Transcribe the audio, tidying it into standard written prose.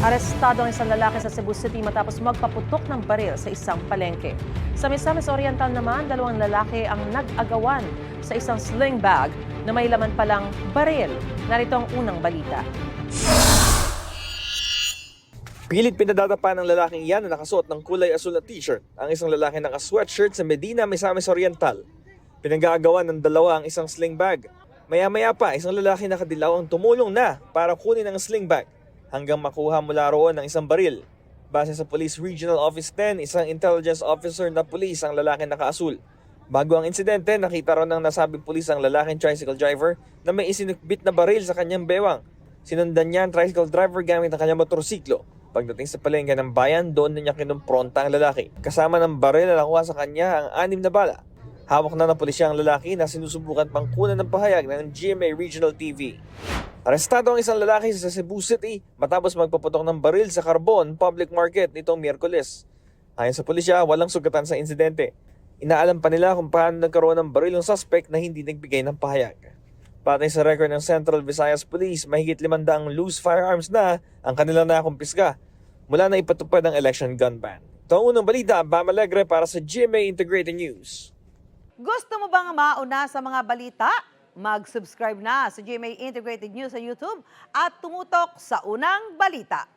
Arestado ang isang lalaki sa Cebu City matapos magpaputok ng baril sa isang palengke. Sa Misamis Oriental naman, dalawang lalaki ang nag-agawan sa isang sling bag na may laman palang baril. Narito ang unang balita. Pilit pinadadapa ng lalaking yan na nakasuot ng kulay asul na t-shirt ang isang lalaki naka-sweatshirt sa Medina, Misamis Oriental. Pinag-aagawan ng dalawa ang isang sling bag. Maya-maya pa, isang lalaki nakadilaw ang tumulong na para kunin ang sling bag hanggang makuha mula roon ng isang baril. Base sa Police Regional Office 10, isang intelligence officer na pulis ang lalaki naka-asul. Bago ang insidente, nakita raw ng nasabing pulis ang lalaking tricycle driver na may isinukbit na baril sa kanyang bewang. Sinundan niya ang tricycle driver gamit ang kanyang motorsiklo. Pagdating sa palengke ng bayan, doon na niya kinumpronta ang lalaki. Kasama ng baril na nakuha sa kanya ang 6 na bala. Hawak na ng pulisya ang lalaki na sinusubukan pang kunan ng pahayag ng GMA Regional TV. Arestado ang isang lalaki sa Cebu City matapos magpaputok ng baril sa Carbon Public Market nitong Miyerkules. Ayon sa pulisya, walang sugatan sa insidente. Inaalam pa nila kung paano nagkaroon ng baril ng suspect na hindi nagbigay ng pahayag. Patay sa record ng Central Visayas Police, mahigit 500 loose firearms na ang kanilang nakumpiska mula na ipatupad ang election gun ban. Ito ang unang balita, Bam Alegre para sa GMA Integrated News. Gusto mo bang mauna sa mga balita? Mag-subscribe na sa GMA Integrated News sa YouTube at tumutok sa unang balita.